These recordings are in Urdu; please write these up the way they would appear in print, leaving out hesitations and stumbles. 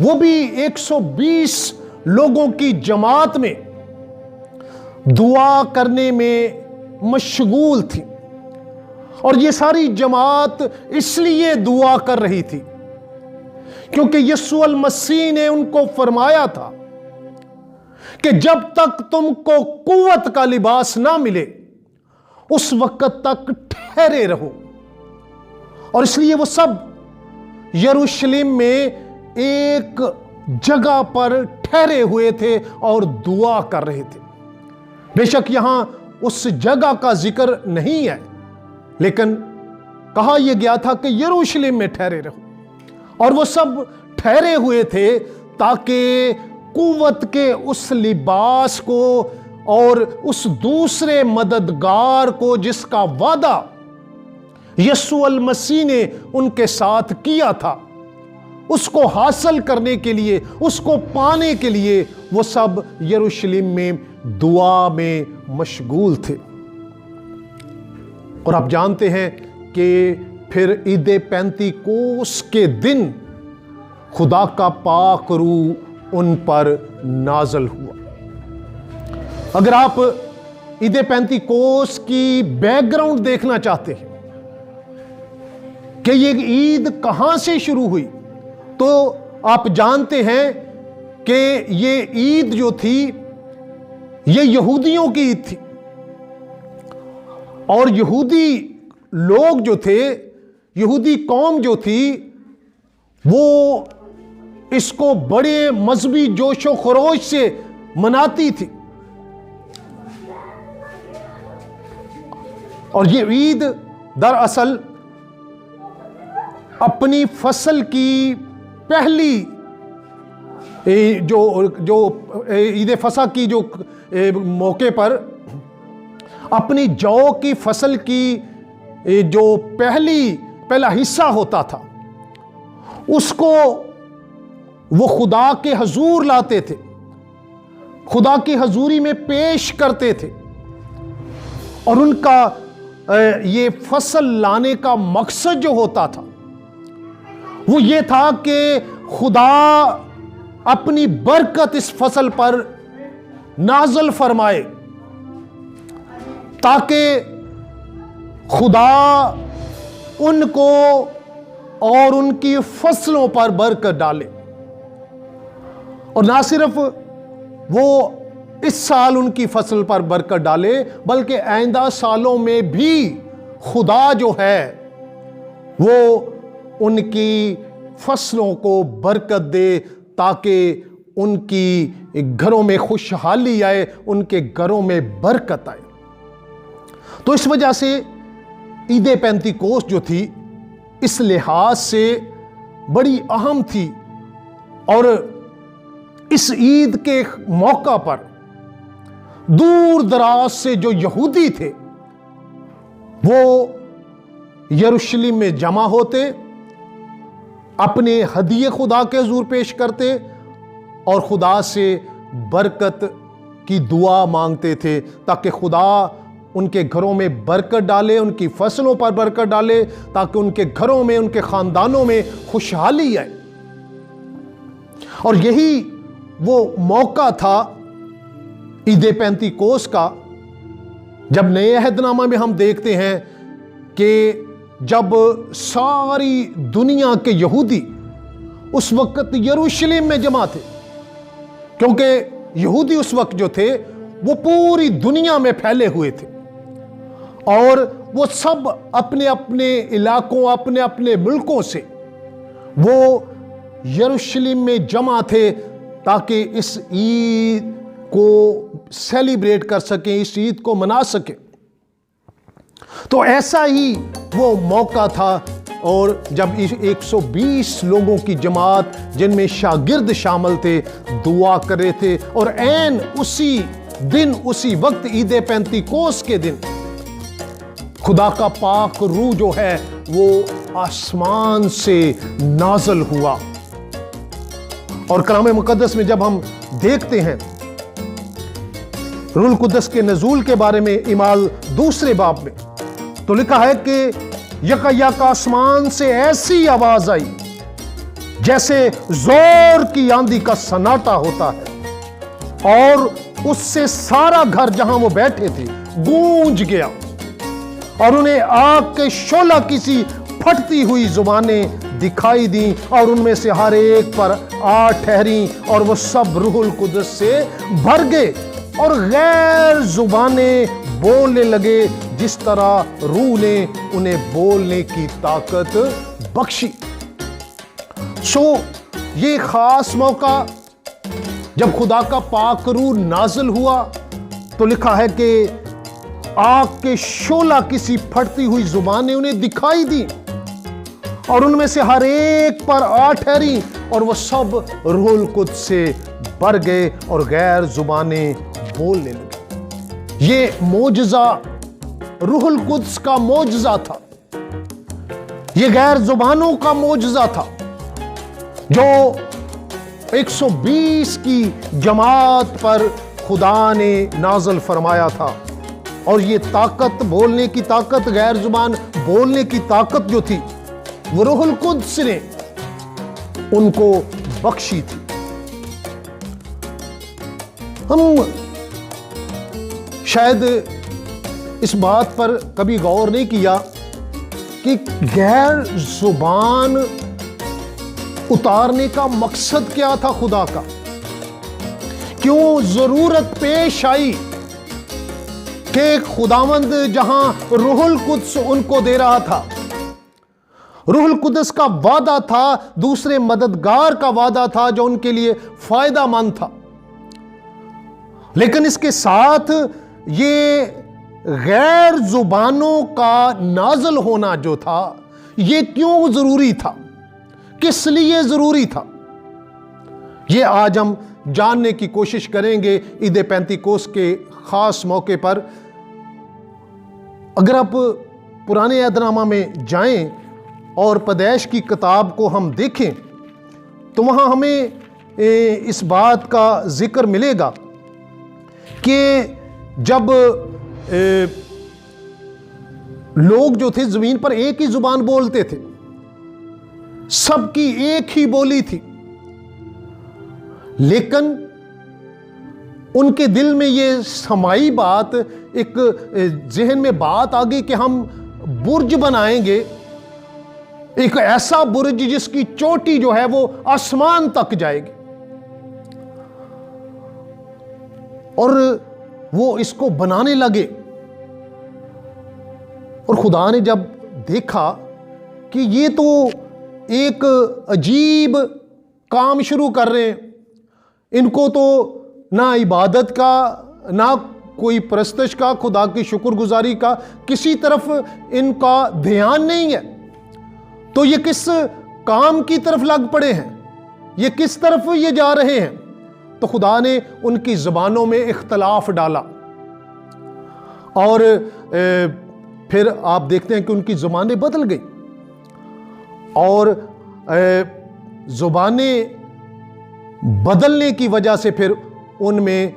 وہ بھی 120 لوگوں کی جماعت میں دعا کرنے میں مشغول تھی، اور یہ ساری جماعت اس لیے دعا کر رہی تھی کیونکہ یسوع المسیح نے ان کو فرمایا تھا کہ جب تک تم کو قوت کا لباس نہ ملے اس وقت تک ٹھہرے رہو، اور اس لیے وہ سب یروشلم میں ایک جگہ پر ٹھہرے ہوئے تھے اور دعا کر رہے تھے۔ بے شک یہاں اس جگہ کا ذکر نہیں ہے، لیکن کہا یہ گیا تھا کہ یروشلم میں ٹھہرے رہو، اور وہ سب ٹھہرے ہوئے تھے تاکہ قوت کے اس لباس کو اور اس دوسرے مددگار کو جس کا وعدہ یسوع المسیح نے ان کے ساتھ کیا تھا، اس کو حاصل کرنے کے لیے، اس کو پانے کے لیے وہ سب یروشلم میں دعا میں مشغول تھے۔ اور آپ جانتے ہیں کہ پھر عید پینتیکوس کے دن خدا کا پاک روح ان پر نازل ہوا۔ اگر آپ عید پینتیکوس کی بیک گراؤنڈ دیکھنا چاہتے ہیں کہ یہ عید کہاں سے شروع ہوئی، تو آپ جانتے ہیں کہ یہ عید جو تھی یہ یہودیوں کی عید تھی، اور یہودی لوگ جو تھے، یہودی قوم جو تھی، وہ اس کو بڑے مذہبی جوش و خروش سے مناتی تھی، اور یہ عید دراصل اپنی فصل کی پہلی جو عید فصح کی جو موقع پر اپنی جو کی فصل کی جو پہلا حصہ ہوتا تھا اس کو وہ خدا کے حضور لاتے تھے، خدا کی حضوری میں پیش کرتے تھے، اور ان کا یہ فصل لانے کا مقصد جو ہوتا تھا وہ یہ تھا کہ خدا اپنی برکت اس فصل پر نازل فرمائے تاکہ خدا ان کو اور ان کی فصلوں پر برکت ڈالے، اور نہ صرف وہ اس سال ان کی فصل پر برکت ڈالے بلکہ آئندہ سالوں میں بھی خدا جو ہے وہ ان کی فصلوں کو برکت دے تاکہ ان کی گھروں میں خوشحالی آئے، ان کے گھروں میں برکت آئے۔ تو اس وجہ سے عید پینتیکوس جو تھی اس لحاظ سے بڑی اہم تھی، اور اس عید کے موقع پر دور دراز سے جو یہودی تھے وہ یروشلم میں جمع ہوتے، اپنے ہدیے خدا کے حضور پیش کرتے اور خدا سے برکت کی دعا مانگتے تھے تاکہ خدا ان کے گھروں میں برکت ڈالے، ان کی فصلوں پر برکت ڈالے تاکہ ان کے گھروں میں، ان کے خاندانوں میں خوشحالی آئے۔ اور یہی وہ موقع تھا عید پینتیکوس کا، جب نئے عہد نامہ میں ہم دیکھتے ہیں کہ جب ساری دنیا کے یہودی اس وقت یروشلم میں جمع تھے، کیونکہ یہودی اس وقت جو تھے وہ پوری دنیا میں پھیلے ہوئے تھے، اور وہ سب اپنے اپنے علاقوں، اپنے اپنے ملکوں سے وہ یروشلم میں جمع تھے تاکہ اس عید کو سیلیبریٹ کر سکیں، اس عید کو منا سکیں۔ تو ایسا ہی وہ موقع تھا، اور جب 120 لوگوں کی جماعت جن میں شاگرد شامل تھے دعا کر رہے تھے، اور عین اسی دن، اسی وقت عید پینتیکوس کے دن خدا کا پاک روح جو ہے وہ آسمان سے نازل ہوا۔ اور کلام مقدس میں جب ہم دیکھتے ہیں روح القدس کے نزول کے بارے میں اعمال 2 باب میں، تو لکھا ہے کہ یک آسمان سے ایسی آواز آئی جیسے زور کی آندھی کا سناٹا ہوتا ہے، اور اس سے سارا گھر جہاں وہ بیٹھے تھے گونج گیا، اور انہیں آگ کے شعلہ کسی پھٹتی ہوئی زبانیں دکھائی دیں، اور ان میں سے ہر ایک پر آ ٹھہریں، اور وہ سب روح القدس سے بھر گئے اور غیر زبانیں بولنے لگے جس طرح روح نے انہیں بولنے کی طاقت بخشی۔ یہ خاص موقع جب خدا کا پاک روح نازل ہوا تو لکھا ہے کہ آگ کے شعلہ کسی پھٹتی ہوئی زبانیں انہیں دکھائی دی، اور ان میں سے ہر ایک پر آ ٹھہری، اور وہ سب روح القدس سے بھر گئے اور غیر زبانیں بولنے لگے۔ یہ معجزہ روح القدس کا معجزہ تھا، یہ غیر زبانوں کا معجزہ تھا جو 120 کی جماعت پر خدا نے نازل فرمایا تھا، اور یہ طاقت، بولنے کی طاقت، غیر زبان بولنے کی طاقت جو تھی وہ روح القدس نے ان کو بخشی تھی۔ ہم شاید اس بات پر کبھی غور نہیں کیا کہ غیر زبان اتارنے کا مقصد کیا تھا خدا کا، کیوں ضرورت پیش آئی کہ خداوند جہاں روح القدس ان کو دے رہا تھا، روح القدس کا وعدہ تھا، دوسرے مددگار کا وعدہ تھا جو ان کے لیے فائدہ مند تھا، لیکن اس کے ساتھ یہ غیر زبانوں کا نازل ہونا جو تھا یہ کیوں ضروری تھا، کس لیے ضروری تھا، یہ آج ہم جاننے کی کوشش کریں گے عید پینتیکوس کے خاص موقع پر۔ اگر آپ پرانے عہد نامہ میں جائیں اور پیدائش کی کتاب کو ہم دیکھیں تو وہاں ہمیں اس بات کا ذکر ملے گا کہ جب لوگ جو تھے زمین پر ایک ہی زبان بولتے تھے، سب کی ایک ہی بولی تھی، لیکن ان کے دل میں یہ سمائی بات، ایک ذہن میں بات آ گئی کہ ہم برج بنائیں گے، ایک ایسا برج جس کی چوٹی جو ہے وہ آسمان تک جائے گی، اور وہ اس کو بنانے لگے۔ اور خدا نے جب دیکھا کہ یہ تو ایک عجیب کام شروع کر رہے ہیں، ان کو تو نہ عبادت کا، نہ کوئی پرستش کا، خدا کی شکر گزاری کا کسی طرف ان کا دھیان نہیں ہے، تو یہ کس کام کی طرف لگ پڑے ہیں، یہ کس طرف یہ جا رہے ہیں؟ تو خدا نے ان کی زبانوں میں اختلاف ڈالا، اور پھر آپ دیکھتے ہیں کہ ان کی زبانیں بدل گئی، اور زبانیں بدلنے کی وجہ سے پھر ان میں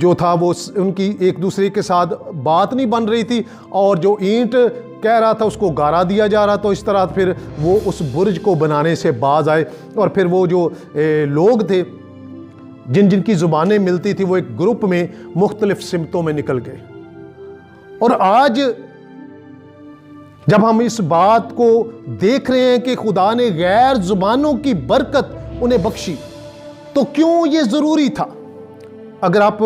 جو تھا وہ ان کی ایک دوسرے کے ساتھ بات نہیں بن رہی تھی، اور جو اینٹ کہہ رہا تھا اس کو گارا دیا جا رہا، تو اس طرح پھر وہ اس برج کو بنانے سے باز آئے، اور پھر وہ جو لوگ تھے جن کی زبانیں ملتی تھی وہ ایک گروپ میں مختلف سمتوں میں نکل گئے۔ اور آج جب ہم اس بات کو دیکھ رہے ہیں کہ خدا نے غیر زبانوں کی برکت انہیں بخشی، تو کیوں یہ ضروری تھا؟ اگر آپ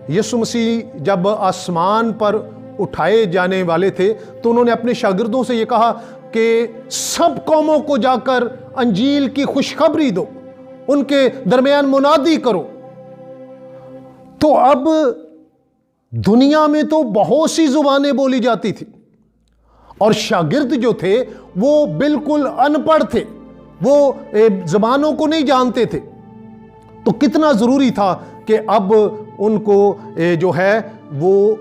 یسوع مسیح جب آسمان پر اٹھائے جانے والے تھے تو انہوں نے اپنے شاگردوں سے یہ کہا کہ سب قوموں کو جا کر انجیل کی خوشخبری دو، ان کے درمیان منادی کرو۔ تو اب دنیا میں تو بہت سی زبانیں بولی جاتی تھی، اور شاگرد جو تھے وہ بالکل ان پڑھ تھے، وہ زبانوں کو نہیں جانتے تھے، تو کتنا ضروری تھا کہ اب ان کو جو ہے وہ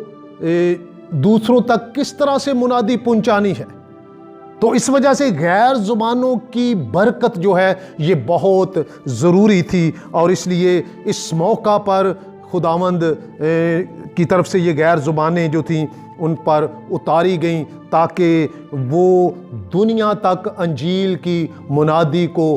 دوسروں تک کس طرح سے منادی پہنچانی ہے۔ تو اس وجہ سے غیر زبانوں کی برکت جو ہے یہ بہت ضروری تھی، اور اس لیے اس موقع پر خداوند کی طرف سے یہ غیر زبانیں جو تھیں ان پر اتاری گئیں تاکہ وہ دنیا تک انجیل کی منادی کو